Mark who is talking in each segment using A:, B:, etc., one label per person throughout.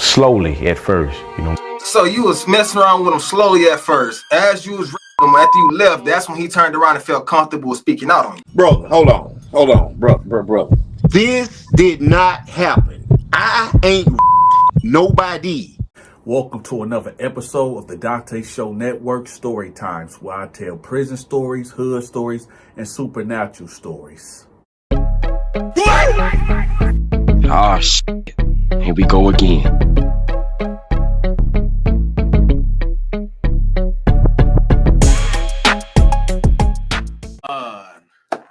A: slowly at first, you know.
B: So you was messing around with him slowly at first. As you was him, after you left, that's when he turned around and felt comfortable speaking out on you.
C: Brother, hold on, brother. This did not happen. I ain't nobody.
D: Welcome to another episode of the Donta Show Network Story Times, where I tell prison stories, hood stories, and supernatural stories.
E: Oh, shit. Here we go again.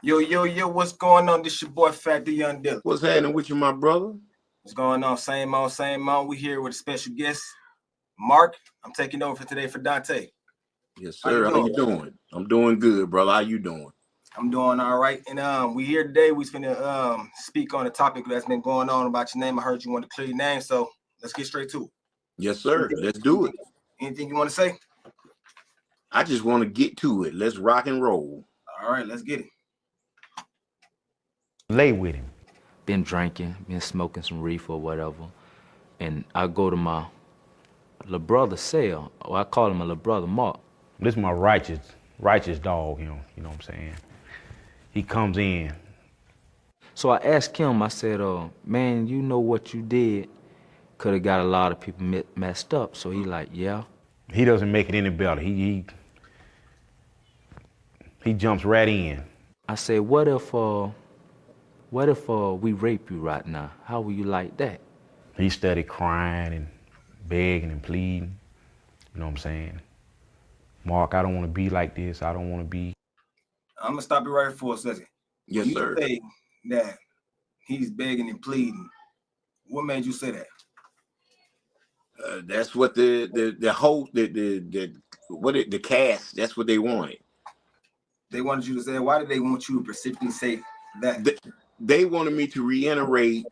B: Yo, what's going on? This your boy Fat the Young Dilla.
C: What's happening with you, my brother?
B: What's going on? Same old. We here with a special guest, Mark. I'm taking over for today for Donta.
C: Yes, sir. How you doing? I'm doing good, brother. How you doing?
B: I'm doing all right. And we here today. We finna speak on a topic that's been going on about your name. I heard you want to clear your name, so let's get straight to it.
C: Yes, sir. Let's do it.
B: Anything you want to say?
C: I just want to get to it. Let's rock and roll.
B: All right, let's get it.
A: Lay with him.
F: Been drinking, been smoking some reefer or whatever, and I go to my little brother's cell, or I call him my little brother Mark.
A: This is my righteous dog, you know what I'm saying? He comes in.
F: So I asked him, I said, man, you know what you did could have got a lot of people messed up. So he like, yeah.
A: He doesn't make it any better. He jumps right in.
F: I said, what if we rape you right now? How will you like that?
A: He started crying and begging and pleading. You know what I'm saying? Mark, I don't want to be like this. I don't want to be.
B: I'm gonna stop you right for a second.
C: Yes,
B: you
C: sir.
B: Say that he's begging and pleading. What made you say that?
C: That's what the whole the cast. That's what they wanted.
B: They wanted you to say. Why did they want you to specifically say that?
C: They wanted me to reiterate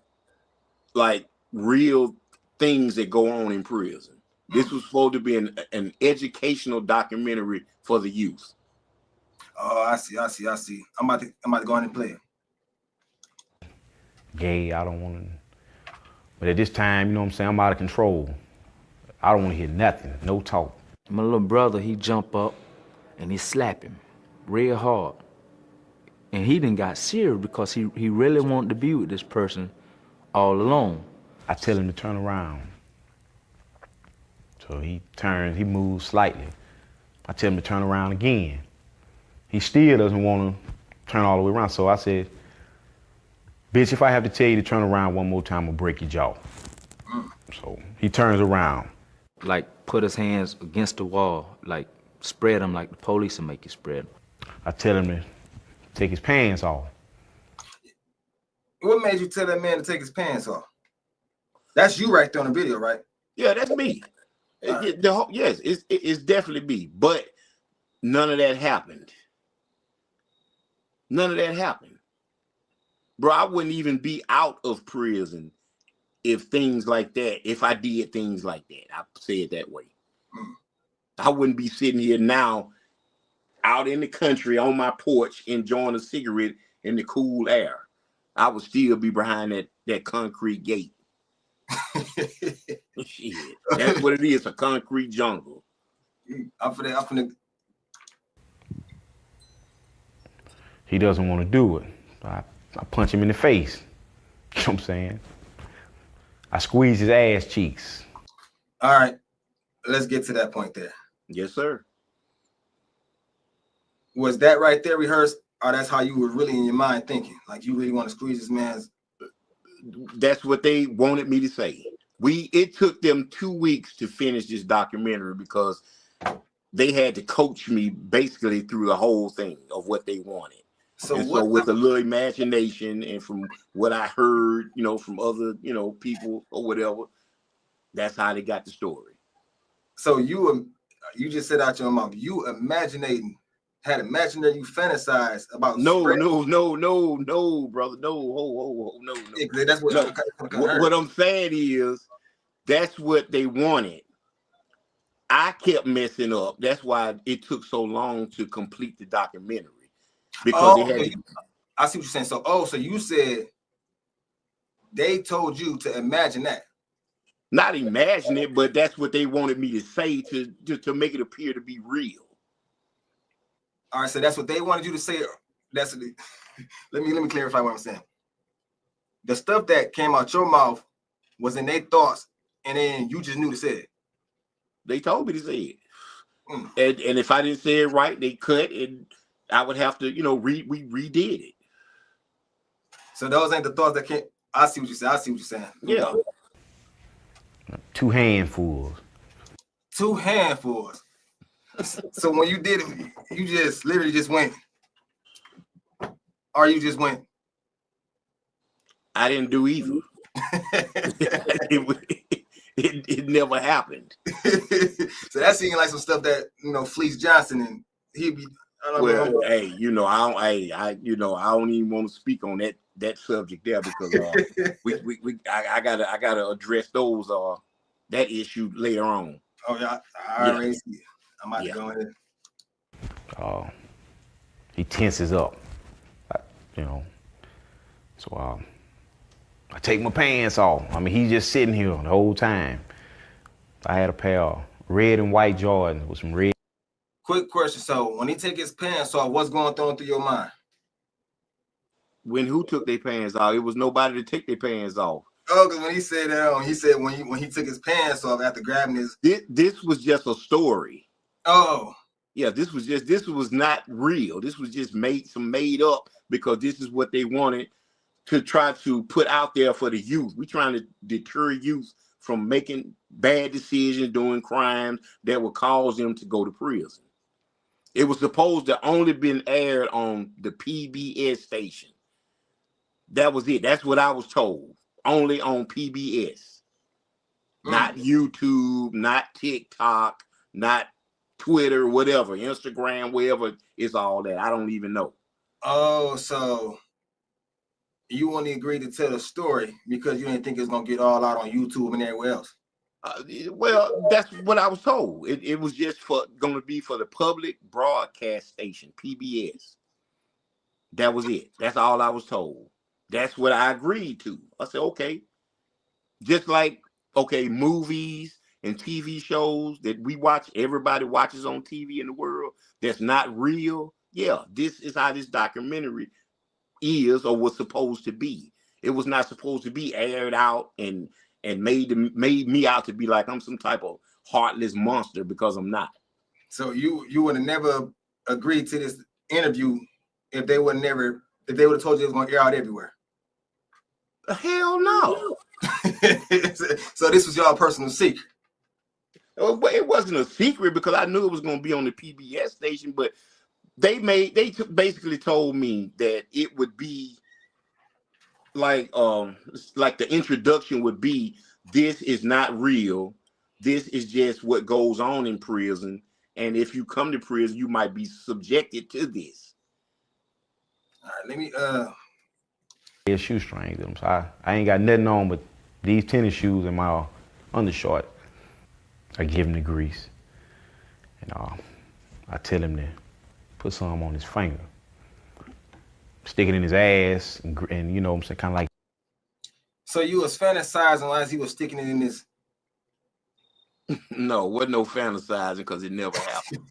C: like real things that go on in prison. This was supposed to be an educational documentary for the youth.
B: Oh, I see. I'm about to go on and play it.
A: Gay, I don't want to. But at this time, you know what I'm saying, I'm out of control. I don't want to hear nothing, no talk.
F: My little brother, he jump up and he slap him real hard. And he done got serious because he really wanted to be with this person all alone.
A: I tell him to turn around. So he turns, he moves slightly. I tell him to turn around again. He still doesn't want to turn all the way around. So I said, bitch, if I have to tell you to turn around one more time, I'll break your jaw. So he turns around.
F: Like put his hands against the wall, like spread them like the police will make you spread them.
A: I tell him to take his pants off.
B: What made you tell that man to take his pants off? That's you right there on the video, right?
C: Yeah, that's me. Yes, it's definitely me. But none of that happened. None of that happened. Bro, I wouldn't even be out of prison if I did things like that. I say it that way. I wouldn't be sitting here now out in the country on my porch enjoying a cigarette in the cool air. I would still be behind that concrete gate. Shit. That's what it is, a concrete jungle.
B: I'm finna.
A: He doesn't want to do it. I punch him in the face. You know what I'm saying? I squeeze his ass cheeks.
B: All right, let's get to that point there.
C: Yes, sir.
B: Was that right there rehearsed, or that's how you were really in your mind thinking? Like you really want to squeeze this man's?
C: That's what they wanted me to say. It took them 2 weeks to finish this documentary because they had to coach me basically through the whole thing of what they wanted. So with a little imagination and from what I heard, from other, people or whatever, that's how they got the story. So
B: you just said out your mouth, you had imaginary, you fantasize about.
C: No, brother. No.
B: That's
C: what I'm saying is that's what they wanted. I kept messing up. That's why it took so long to complete the documentary. Because
B: I see what you're saying. So you said they told you to imagine that.
C: Not imagine it, but that's what they wanted me to say to make it appear to be real.
B: All right, so that's what they wanted you to say. That's let me clarify what I'm saying. The stuff that came out your mouth was in their thoughts, and then you just knew to say it.
C: They told me to say it. And if I didn't say it right, they cut, and I would have to, we redid it.
B: So those ain't the thoughts that came. I see what you say. I see what you're saying.
C: Yeah.
A: 2 handfuls.
B: 2 handfuls. So when you did it, you just literally just went, or you just went.
C: I didn't do either. It never happened.
B: So that seemed like some stuff that Fleece Johnson and he'd be.
C: Well, hey, I don't even want to speak on that subject there because I gotta address those that issue later on.
B: Oh yeah, I already see it. I'm about to go in.
A: He tenses up, So I take my pants off. I mean, he's just sitting here the whole time. I had a pair of red and white Jordans with some red.
B: Quick question. So when he take his pants off, what's going through your mind?
C: When who took their pants off? It was nobody to take their pants off.
B: Oh, because when he said that, he said when he took his pants off after grabbing his.
C: This was just a story.
B: Oh.
C: Yeah, this was not real. This was just made up because this is what they wanted to try to put out there for the youth. We're trying to deter youth from making bad decisions, doing crimes that would cause them to go to prison. It was supposed to only been aired on the PBS station. That was it. That's what I was told. Only on PBS. Not YouTube, not TikTok, not Twitter, whatever, Instagram, wherever it's all that. I don't even know.
B: Oh, so you only agreed to tell a story because you didn't think it's gonna get all out on YouTube and everywhere else.
C: Well, that's what I was told. It was just going to be for the public broadcast station, PBS. That was it. That's all I was told. That's what I agreed to. I said, okay. Just like, okay, movies and TV shows that we watch, everybody watches on TV in the world, that's not real. Yeah, this is how this documentary is or was supposed to be. It was not supposed to be aired out and made me out to be like I'm some type of heartless monster because I'm not.
B: So you would have never agreed to this interview if they would have told you it was going to air out everywhere.
C: Hell no.
B: So this was y'all personal secret.
C: It wasn't a secret because I knew it was going to be on the PBS station, but they basically told me that it would be like the introduction would be, this is not real. This is just what goes on in prison. And if you come to prison, you might be subjected to this.
B: All right, let me
A: A shoestring. So I ain't got nothing on but these tennis shoes and my undershort. I give him the grease. And I tell him to put some on his finger. Stick it in his ass and you know what I'm saying, kind of like.
B: So you was fantasizing as he was sticking it in his.
C: No, wasn't no fantasizing because it never happened.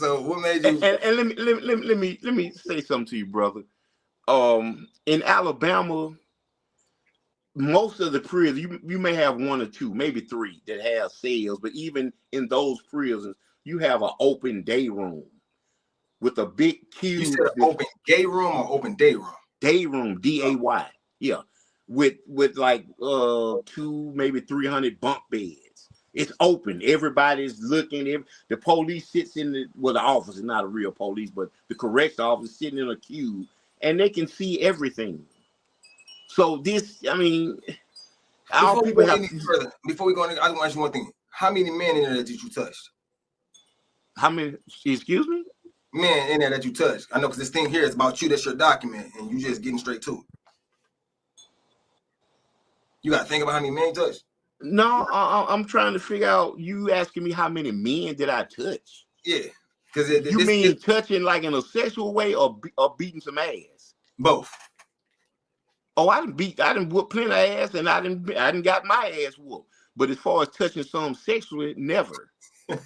B: So what made you?
C: And let me say something to you, brother. In Alabama, most of the prisons, you may have 1 or 2, maybe 3 that have cells, but even in those prisons, you have an open day room with a big cube.
B: You said open gay room or open day room?
C: Day room, DAY. Yeah. With like 2, maybe 300 bunk beds. It's open. Everybody's looking. The police sits in the officer, not a real police, but the correction officer sitting in a cube, and they can see everything. So this, I mean,
B: before we go in, I just want to ask you one thing. How many men in there did you touch?
C: How many? Excuse me?
B: Men in there that you touched. I know because this thing here is about you. That's your document, and you just getting straight to it. You got to think about how many men you touched.
C: No, I'm trying to figure out. You asking me how many men did I touch?
B: Yeah, because
C: you mean touching like in a sexual way or beating some ass?
B: Both.
C: Oh, I didn't whoop plenty of ass, and I didn't got my ass whooped. But as far as touching something sexually, never.
B: All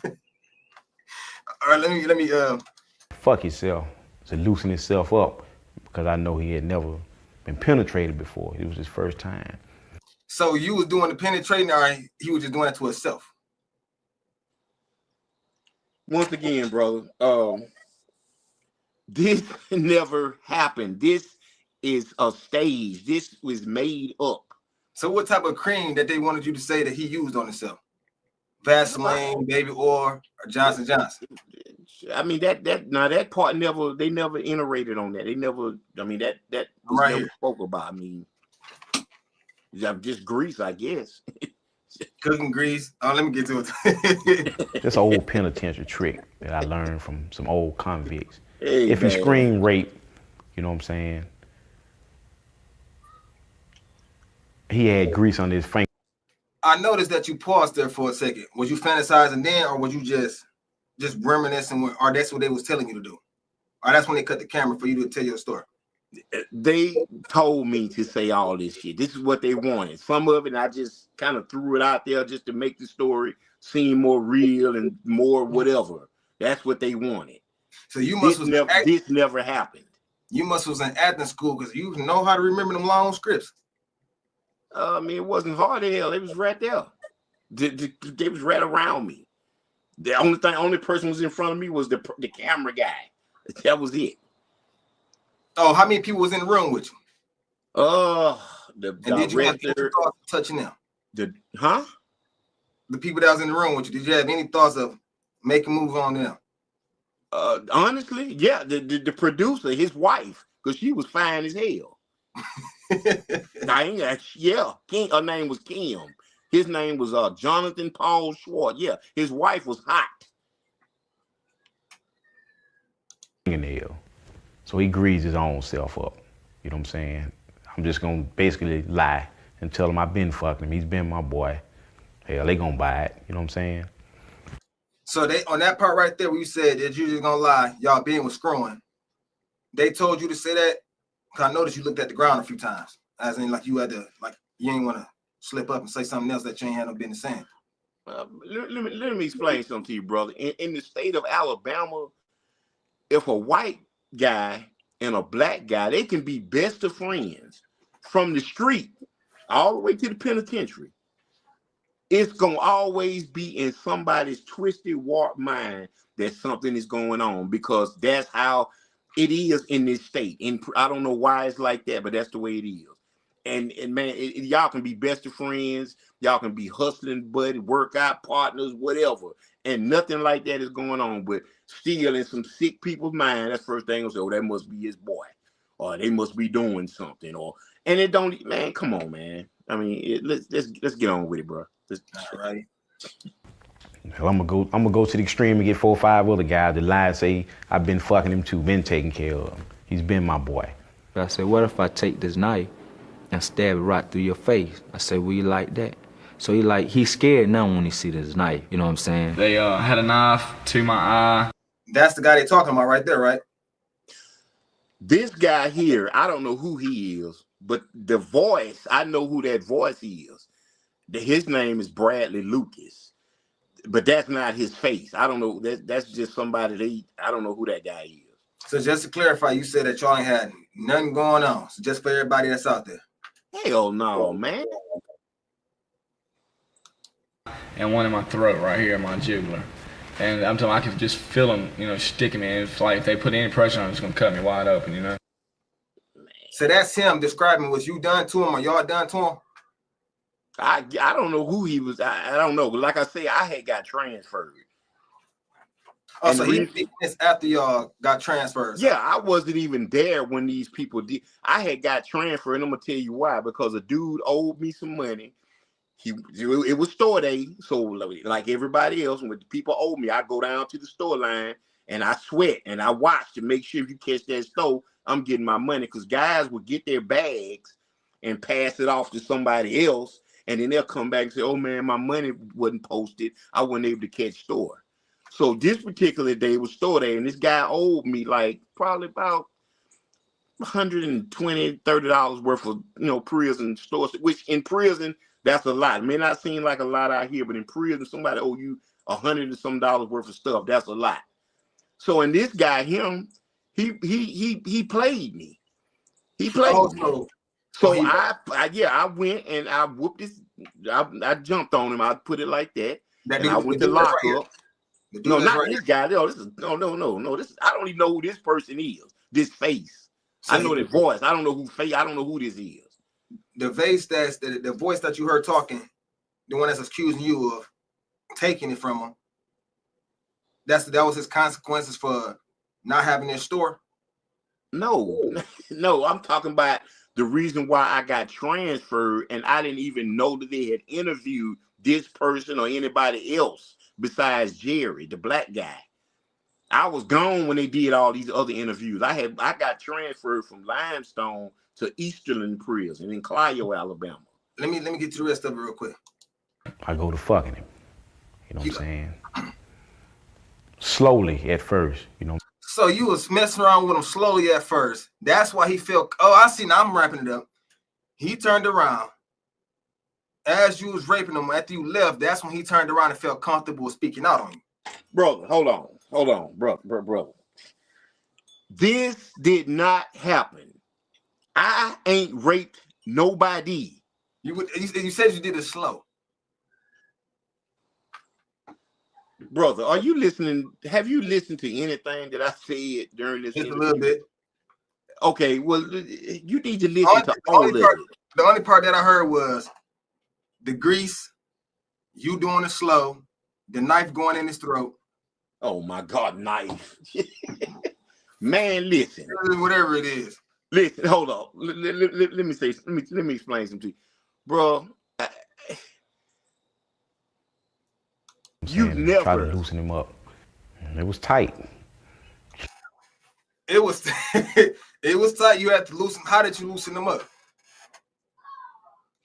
B: right, let me
A: Fuck himself to loosen himself up because I know he had never been penetrated before. It was his first time.
B: So you was doing the penetrating, or he was just doing it to himself?
C: Once again, brother, this never happened. This is a stage. This was made up.
B: So what type of cream that they wanted you to say that he used on himself? Vaseline, baby oil, or Johnson Johnson?
C: I mean that part they never iterated on that. They never. I mean that was
B: Right
C: never
B: here.
C: spoke about. I mean, just grease, I guess.
B: Cooking grease. Oh, let me get to it.
A: That's an old penitentiary trick that I learned from some old convicts.
C: Hey,
A: If you
C: man.
A: scream rape, you know what I'm saying? He had grease on his finger.
B: I noticed that you paused there for a second. Was you fantasizing then, or was you just reminiscing, or that's what they was telling you to do? Or that's when they cut the camera for you to tell your story?
C: They told me to say all this shit. This is what they wanted. Some of it I just kind of threw it out there just to make the story seem more real and more whatever. That's what they wanted.
B: So you must
C: this never happened.
B: You must was in acting school because you know how to remember them long scripts.
C: I mean, it wasn't hard as hell. It was right there. They was right around me. The only person was in front of me was the camera guy. That was it.
B: Oh, how many people was in the room with you?
C: The
B: did you have any
C: director.
B: thoughts of touching them?
C: The
B: people that was in the room with you, did you have any thoughts of making moves on them?
C: Honestly, yeah. The producer, his wife, because she was fine as hell. Yeah. Her name was Kim. His name was Jonathan Paul Schwartz. Yeah, his wife was hot.
A: Fingernail. So he greased his own self up. You know what I'm saying? I'm just gonna basically lie and tell him I've been fucking him. He's been my boy. Hell, they gonna buy it. You know what I'm saying?
B: So they on that part right there where you said that you just gonna lie, y'all being was screwing. They told you to say that? Cause I noticed you looked at the ground a few times. As in like you had to, like you ain't wanna slip up and say something else that you ain't had no business saying.
C: Let me explain something to you, brother. In the state of Alabama, if a white guy and a black guy, they can be best of friends from the street all the way to the penitentiary. It's gonna always be in somebody's twisted, warped mind that something is going on because that's how it is in this state. And I don't know why it's like that, but that's the way it is. And man, y'all can be best of friends. Y'all can be hustling buddy, workout partners, whatever. And nothing like that is going on. But still in some sick people's mind, that's the first thing they'll say, oh, that must be his boy. Or they must be doing something. And it don't, man, come on, man. I mean, let's get on with it, bro.
B: All right.
A: Hell, I'm gonna go to the extreme and get 4 or 5 other guys that lie and say I've been fucking him too, been taking care of him. He's been my boy.
F: But I said, what if I take this knife and stab it right through your face? I said, will you like that? So he's scared now when he see this knife. You know what I'm saying?
G: They had a knife to my eye.
B: That's the guy they talking about right there, right?
C: This guy here, I don't know who he is, but the voice, I know who that voice is. His name is Bradley Lucas, but that's not his face. I don't know. That's just somebody I don't know who that guy is.
B: So just to clarify, you said that y'all ain't had nothing going on. So just for everybody that's out there.
C: Hell no, man.
G: And one in my throat right here, my jugular. And I'm telling you, I could just feel them, sticking me. And if they put any pressure on, it's going to cut me wide open,
B: So that's him describing was you done to him or y'all done to him?
C: I don't know who he was. I don't know. But like I say, I had got transferred.
B: Oh, so he did this after y'all got transferred?
C: Yeah, I wasn't even there when these people did. I had got transferred, and I'm going to tell you why. Because a dude owed me some money. It was store day, so like everybody else, when people owe me, I go down to the store line and I sweat and I watch to make sure if you catch that store, I'm getting my money. Because guys would get their bags and pass it off to somebody else, and then they'll come back and say, "Oh man, my money wasn't posted. I wasn't able to catch store." So this particular day was store day, and this guy owed me like probably about $120, $30 worth of, prison stores, which in prison, that's a lot. It may not seem like a lot out here, but in prison, somebody owe you $100 and some worth of stuff. That's a lot. So, and this guy, he played me. He played me. So I went and I whooped his. I jumped on him. I put it like that. And I went to lock up. No, not this guy. No, this is no. This I don't even know who this person is. This face. I know the voice. I don't know who face. I don't know who this is.
B: The face that's the voice that you heard talking, the one that's accusing you of taking it from him. That was his consequences for not having their store.
C: No, I'm talking about the reason why I got transferred, and I didn't even know that they had interviewed this person or anybody else besides Jerry, the black guy. I was gone when they did all these other interviews. I got transferred from Limestone to Easterland Prison in Clio, Alabama.
B: Let me get to the rest of it real quick.
A: I go to fucking him. You know what I'm saying? Slowly at first,
B: So you was messing around with him slowly at first. That's why he felt, I see, now I'm wrapping it up. He turned around. As you was raping him, after you left, that's when he turned around and felt comfortable speaking out on you.
C: Brother, hold on, brother. This did not happen. I ain't raped nobody.
B: You said you did it slow.
C: Brother, are you listening? Have you listened to anything that I said during this
B: Just
C: interview?
B: a little bit.
C: Okay, well, you need to listen to all of it.
B: The only part that I heard was the grease, you doing it slow, the knife going in his throat.
C: Oh my God, knife. Man, listen.
B: Whatever it is.
C: Listen, hold on. Let me explain something to you. Bro, you never
A: try to loosen him up. It was tight.
B: It was it was tight. You had to loosen. How did you loosen him up?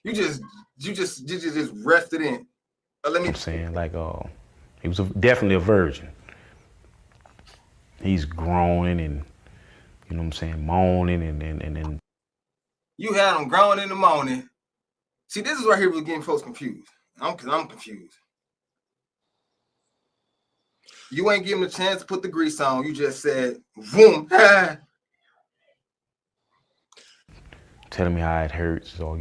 B: You just rested in.
A: I'm saying, like, he was definitely a virgin. He's groaning and, you know what I'm saying, moaning and
B: you had him groaning in the morning. See, this is right here we're getting folks confused. I'm confused. You ain't give him a chance to put the grease on. You just said, boom.
A: telling me how it hurts. So,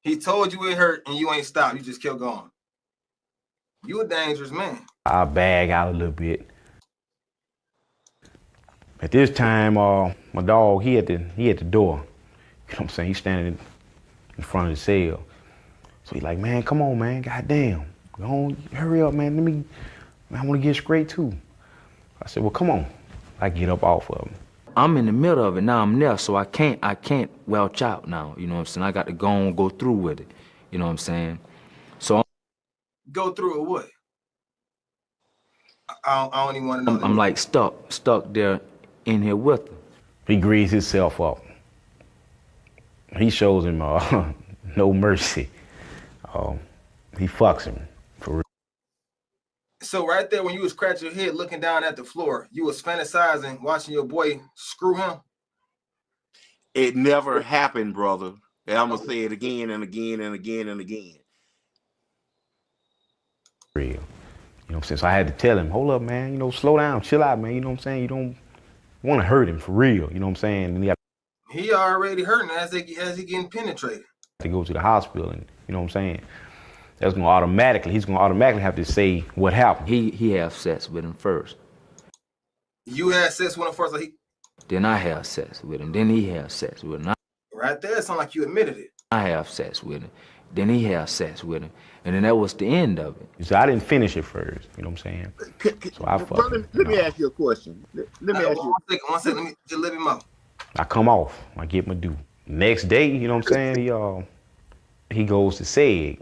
B: he told you it hurt and you ain't stopped. You just kept going. You a dangerous man.
A: I bag out a little bit. At this time, my dog, he at the door. You know what I'm saying? He's standing in front of the cell. So he's like, man, come on, man. Goddamn. Go on, hurry up, man. I want to get straight too. I said, well, come on. I get up off of him.
F: I'm in the middle of it now. I'm there, so I can't welch out now. You know what I'm saying? I got to go through with it. You know what I'm saying? So
B: go through it what? I don't even want to know.
F: I'm like stuck there in here with him.
A: He greases himself up. He shows him no mercy. He fucks him for real.
B: So right there, when you was scratching your head looking down at the floor, you was fantasizing, watching your boy screw him?
C: It never happened, brother. And I'm going to say it again and again and again and again.
A: Real. You know what I'm saying? So I had to tell him, hold up, man, slow down, chill out, man. You know what I'm saying? You don't want to hurt him for real. You know what I'm saying? And
B: he already hurting as he getting penetrated.
A: To go to the hospital, and you know what I'm saying? He's gonna automatically have to say what happened.
F: He have sex with him first.
B: You had sex with him first,
F: then I have sex with him. Then he have sex with him.
B: Right there, it sounds like you admitted it.
F: I have sex with him. Then he have sex with him. And then that was the end of it.
A: So I didn't finish it first, you know what I'm saying? So I fucked him.
C: Let me ask you a question. Let me ask you.
B: One second, let me just let him out.
A: I come off, I get my due. Next day, you know what I'm saying? He goes to SEG.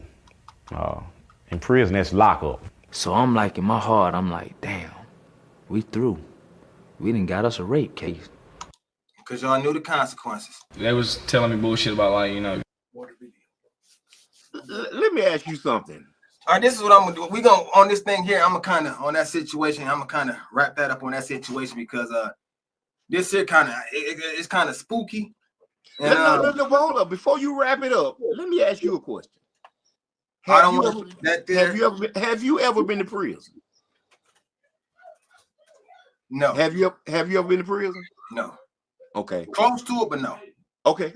A: In prison, that's lockup.
F: So I'm like, in my heart, I'm like, damn, we through. We done got us a rape case.
B: Because y'all knew the consequences.
G: They was telling me bullshit about,
C: Let me ask you something.
B: All right, this is what I'm gonna do. We gonna on this thing here. I'm gonna kind of on that situation. I'm gonna kind of wrap that up on that situation because this here kind of it's kind of spooky. And
C: No, hold up. Before you wrap it up, let me ask you a question.
B: I don't want that there.
C: Have you ever been to prison?
B: No.
C: Have you ever been to prison?
B: No.
C: Okay.
B: Close to it, but no.
C: Okay.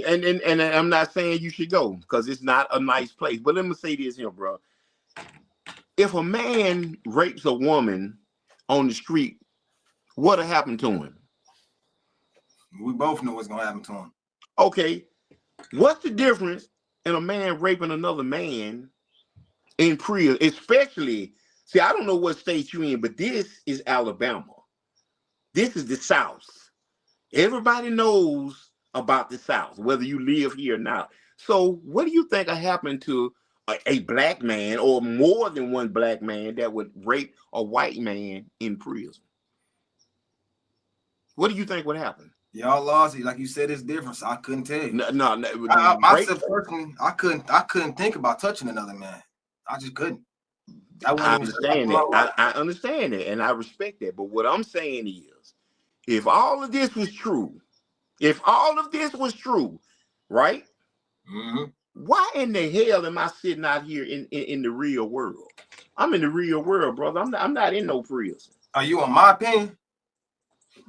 C: And I'm not saying you should go because it's not a nice place. But let me say this here, bro. If a man rapes a woman on the street, what'll happen to him?
B: We both know what's gonna happen to him.
C: Okay. What's the difference in a man raping another man in prison? Especially, see, I don't know what state you're in, but this is Alabama. This is the South. Everybody knows about the South, whether you live here or not. So what do you think will happen to a black man or more than one black man that would rape a white man in prison? What do you think would happen?
B: Y'all lost it. Like you said, it's different. So I couldn't tell you.
C: No.
B: Myself personally, I couldn't think about touching another man. I just couldn't.
C: I understand that. I understand that, and I respect that. But what I'm saying is, if all of this was true, right?
B: Mm-hmm.
C: Why in the hell am I sitting out here in the real world? I'm in the real world, brother. I'm not in no prison.
B: Are you on my opinion?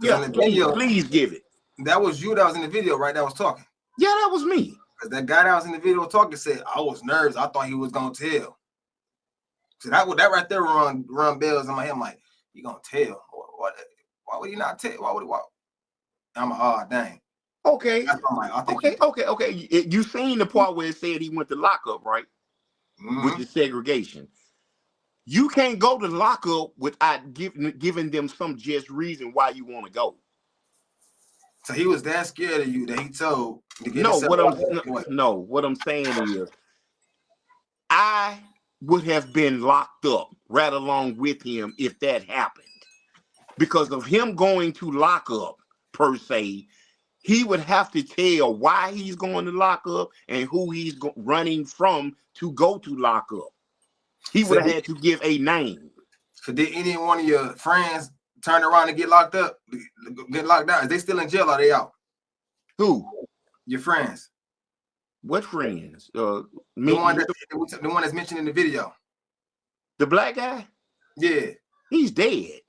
C: Yeah, please give it.
B: That was you that was in the video, right? That was talking.
C: Yeah, that was me.
B: Because that guy that was in the video talking said, I was nervous. I thought he was gonna tell. So that right there run bells in my head. I'm like, you gonna tell? What? Why would he not tell? Why? I'm like, oh dang.
C: Okay.
B: Like,
C: Okay. You seen the part where it said he went to lockup, right?
B: Mm-hmm.
C: With the segregation. You can't go to lockup without giving them some just reason why you want to go.
B: So he was that scared of you that he told to get
C: what I'm saying is I would have been locked up right along with him if that happened. Because of him going to lockup, per se, he would have to tell why he's going to lock up and who he's running from to go to lockup. He would have had to give a name.
B: So did any one of your friends turn around and get locked up, get locked out? Is they still in jail or are they out?
C: Who?
B: Your friends.
C: What friends?
B: The one that's mentioned in the video.
C: The black guy?
B: Yeah.
C: He's dead.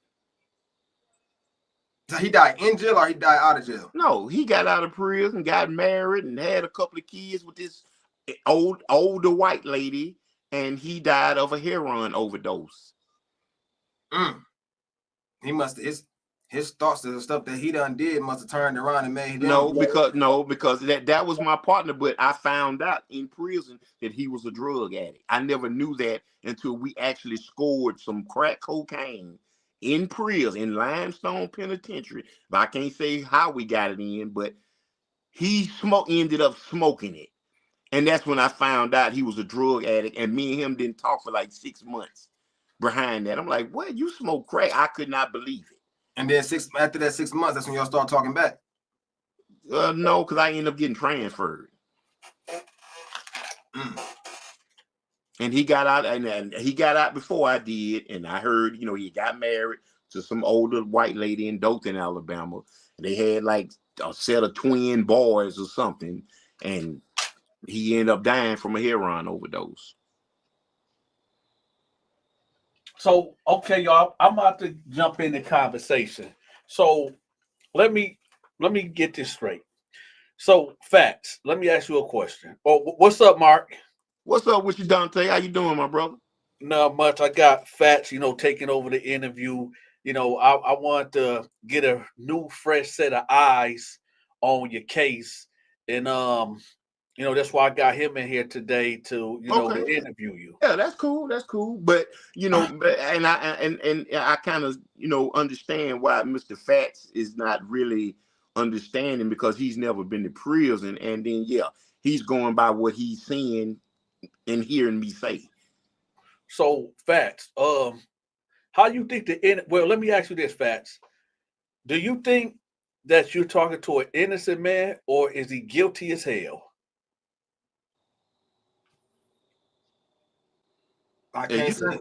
B: So he died in jail or he died out of jail?
C: No, he got out of prison, got married, and had a couple of kids with this older white lady, and he died of a heroin overdose.
B: He must have his thoughts of the stuff that he done did must have turned around and made him.
C: Because that was my partner, but I found out in prison that he was a drug addict. I never knew that until we actually scored some crack cocaine in prison, in Limestone Penitentiary. But I can't say how we got it in, but he ended up smoking it. And that's when I found out he was a drug addict, and me and him didn't talk for like 6 months behind that. I'm like, what? You smoke crack? I could not believe it.
B: And then after that 6 months, that's when y'all start talking back?
C: No, because I ended up getting transferred. And he got out, and he got out before I did. And I heard, he got married to some older white lady in Donta, Alabama. They had like a set of twin boys or something. And he ended up dying from a heroin overdose.
D: So, okay, y'all, I'm about to jump in the conversation. So let me get this straight. So, Facts, let me ask you a question. Oh, what's up, Mark?
C: What's up with you, Donta? How you doing, my brother?
D: Not much. I got Facts, taking over the interview. I want to get a new, fresh set of eyes on your case. And that's why I got him in here today to to interview you.
C: Yeah, that's cool. That's cool. But and I kind of understand why Mr. Fats is not really understanding, because he's never been to prison, and then he's going by what he's seeing and hearing me say.
D: So Fats, how you think well, let me ask you this, Fats. Do you think that you're talking to an innocent man, or is he guilty as hell?
B: I can't say.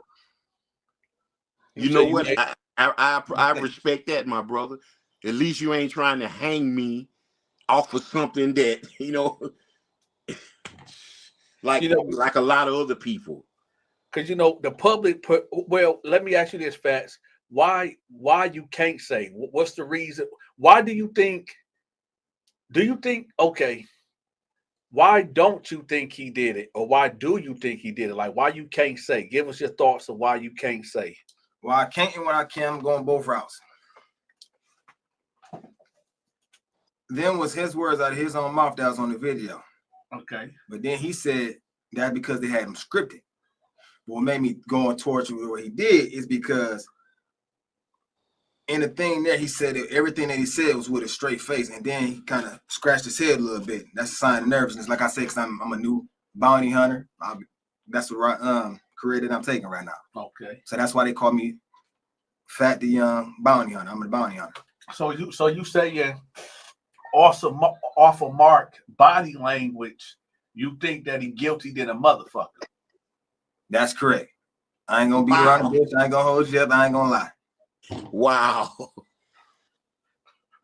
C: You know what? I respect that, my brother. At least you ain't trying to hang me off of something that, like a lot of other people.
D: Because the public well, let me ask you this, Fats. Why you can't say? What's the reason? Why do you think okay, why don't you think he did it? Or why do you think he did it? Like, why you can't say? Give us your thoughts of why you can't say.
B: Well, I can't, and when I can, I'm going both routes. Then was his words out of his own mouth that was on the video.
D: Okay.
B: But then he said that because they had him scripted. But what made me go on towards what he did is because in the thing there, he said that everything that he said was with a straight face, and then he kind of scratched his head a little bit. That's a sign of nervousness. Like I said, because I'm a new bounty hunter. That's what career that I'm taking right now.
D: Okay.
B: So that's why they call me Fat the Young Bounty Hunter. I'm a bounty hunter.
D: So you saying also off of Mark body language, you think that he guilty than a motherfucker?
B: That's correct. I ain't gonna be around the bitch. I ain't gonna hold you up. I ain't gonna lie.
C: Wow.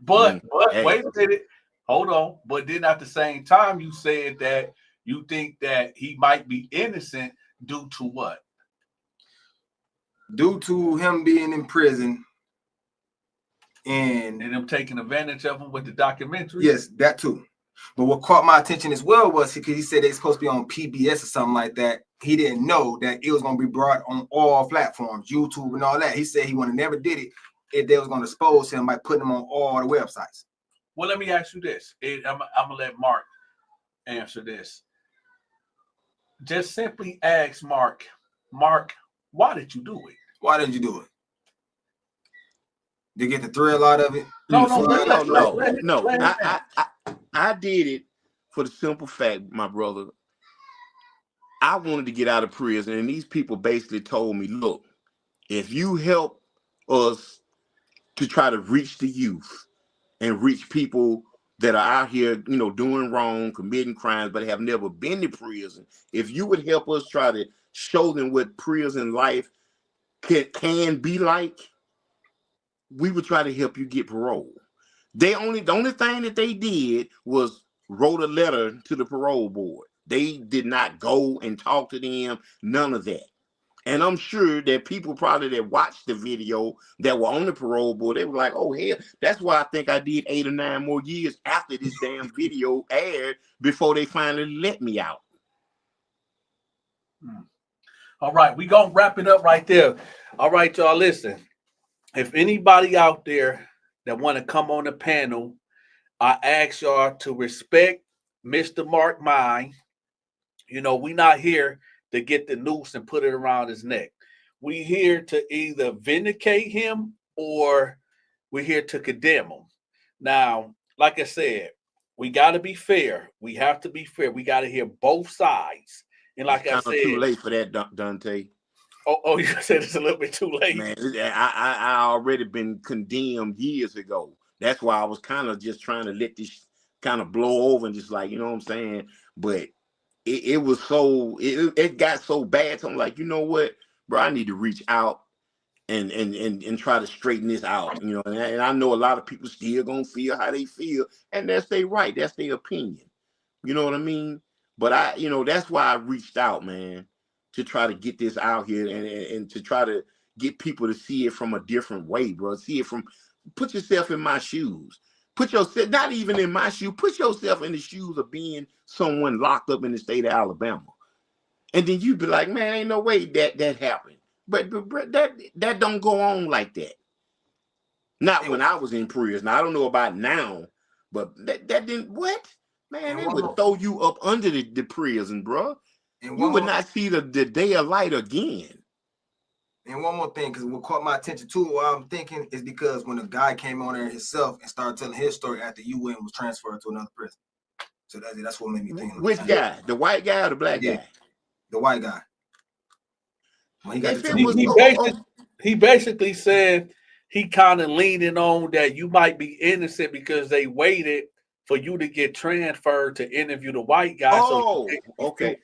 D: But wait a minute. Hold on. But then at the same time, you said that you think that he might be innocent due to what?
B: Due to him being in prison and
D: them taking advantage of him with the documentary?
B: Yes, that too. But what caught my attention as well was because he said they're supposed to be on PBS or something like that. He didn't know that it was going to be brought on all platforms, YouTube and all that. He said he would have never did it if they was going to expose him by putting him on all the websites.
D: Well, let me ask you this. I'm going to let Mark answer this. Just simply ask Mark, why did you do it?
B: Why did you do it? To get the thrill out of it?
C: No. I did it for the simple fact, my brother. I wanted to get out of prison, and these people basically told me, look, if you help us to try to reach the youth and reach people that are out here, doing wrong, committing crimes, but have never been to prison, if you would help us try to show them what prison life can be like, we would try to help you get parole. The only thing that they did was wrote a letter to the parole board. They did not go and talk to them, none of that. And I'm sure that people probably that watched the video that were on the parole board, they were like, oh, hell, that's why I think I did 8 or 9 more years after this damn video aired before they finally let me out.
D: All right, we're going to wrap it up right there. All right, y'all, listen. If anybody out there that want to come on the panel, I ask y'all to respect Mr. Mark Mine. We not here to get the noose and put it around his neck. We here to either vindicate him or we're here to condemn him. Now, like I said, we got to be fair. We have to be fair. We got to hear both sides. And like I said,
C: too late for that, Donta.
D: Oh, you said it's a little bit too late.
C: Man, I already been condemned years ago. That's why I was kind of just trying to let this kind of blow over and just like, you know what I'm saying? But it got so bad. So I'm like, you know what, bro, I need to reach out and try to straighten this out. And I know a lot of people still gonna feel how they feel, and that's their right. That's their opinion. You know what I mean? But that's why I reached out, man, to try to get this out here and to try to get people to see it from a different way, bro. Put yourself in my shoes. Put yourself, not even in my shoes, put yourself in the shoes of being someone locked up in the state of Alabama. And then you'd be like, man, ain't no way that happened. But that don't go on like that. Not when I was in prison. I don't know about now, but that didn't, what? Man, they would throw you up under the prison, bro. You would not see the day of light again.
B: And one more thing, because what caught my attention too, what I'm thinking is because when the guy came on there himself and started telling his story after UN was transferred to another prison. So that's what made me think.
C: Which guy? The white guy or the black guy?
B: The white guy.
D: He basically said he kind of leaning on that you might be innocent because they waited for you to get transferred to interview the white guy.
C: Oh, so okay.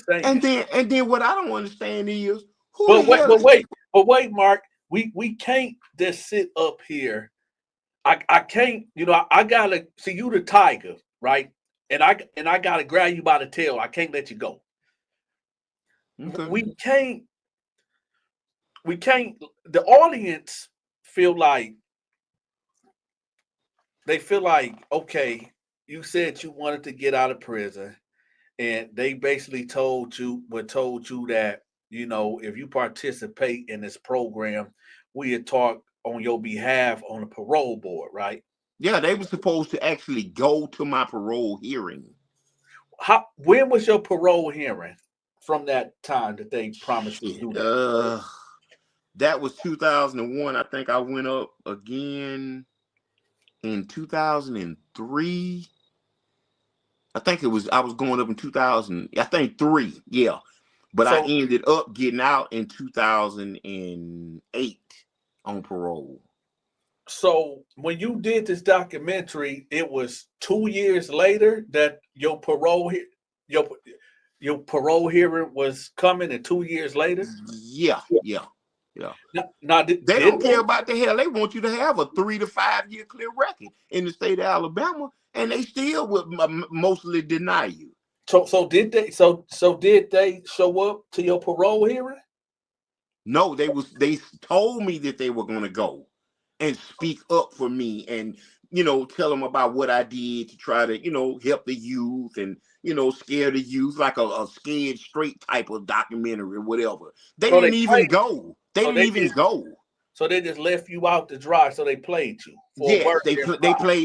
C: And then what I don't understand is
D: But wait, Mark, we can't just sit up here I can't, I gotta see you the tiger, right? And I gotta grab you by the tail. I can't let you go.
C: Okay.
D: We can't the audience feel like okay, you said you wanted to get out of prison, and they basically told you that, if you participate in this program, we had talk on your behalf on the parole board, right?
C: Yeah, they were supposed to actually go to my parole hearing.
D: When was your parole hearing from that time that they promised to do that?
C: That was 2001. I think I went up again in 2003. I think I was going up in 2000, I think 3. Yeah. But I
D: So
C: ended up getting out in 2008 on parole.
D: So when you did this documentary, it was 2 years later that your parole hearing was coming, and 2 years later.
C: Yeah.
D: Now
C: They
D: did
C: don't care
D: they?
C: about the hell. They want you to have a 3 to 5 year clear record in the state of Alabama, and they still would mostly deny you.
D: So did they? So did they show up to your parole hearing?
C: No, they told me that they were going to go and speak up for me, and tell them about what I did to try to help the youth, and scare the youth, like a Scared Straight type of documentary or whatever. They
D: So
C: didn't even go. They
D: So
C: didn't even go.
D: So they just left you out to dry. So they played you for a
C: Yes,
D: birthday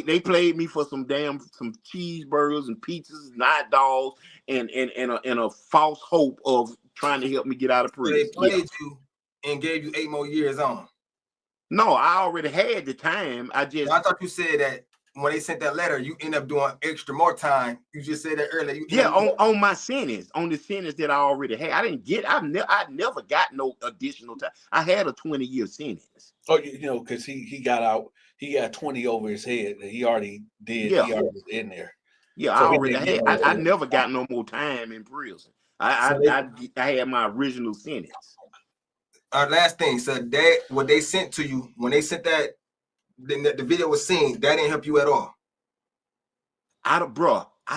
C: they played me for some cheeseburgers and pizzas and hot dogs, and a false hope of trying to help me get out of
B: So they
C: prison.
B: played you and gave you 8 more years on.
C: No, I already had the time. I thought
B: you said that when they sent that letter, you end up doing extra more time. You just said that earlier.
C: On my sentence, on the sentence that I already had. I never got no additional time. I had a 20-year sentence.
D: Oh, because he got out. He got 20 over his head. He already did.
C: Yeah.
D: He already was in there.
C: Yeah,
D: So
C: I already had. I never got no more time in prison. I had my original sentence.
B: Our last thing, so what they sent to you when they sent that, the video was seen, that didn't help you at all.
C: I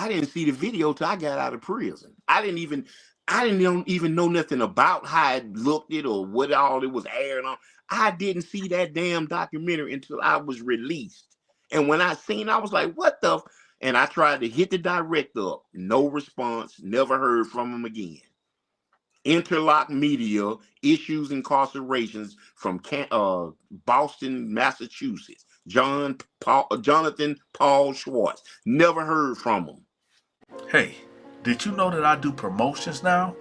C: didn't see the video till I got out of prison. I didn't even know nothing about how it looked or what all it was airing on. I didn't see that damn documentary until I was released. And when I seen it, I was like, what the? And I tried to hit the director up. No response. Never heard from him again. Interlock Media, Issues Incarcerations from Boston, Massachusetts. Jonathan Paul Schwartz. Never heard from him.
D: Hey, did you know that I do promotions now?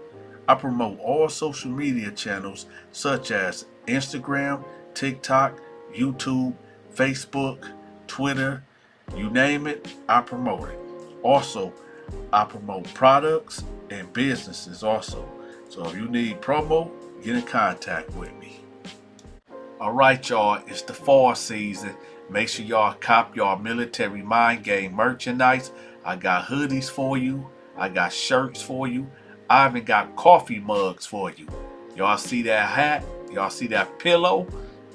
D: I promote all social media channels such as Instagram, TikTok, YouTube, Facebook, Twitter, you name it, I promote it. Also, I promote products and businesses also. So if you need promo, get in contact with me. All right, y'all, it's the fall season. Make sure y'all cop y'all military mind game merchandise. I got hoodies for you. I got shirts for you. I even got coffee mugs for you. Y'all see that hat? Y'all see that pillow?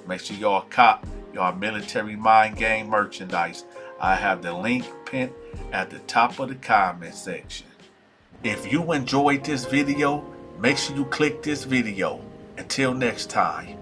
D: Make sure y'all cop y'all military mind game merchandise. I have the link pinned at the top of the comment section. If you enjoyed this video, make sure you click this video. Until next time.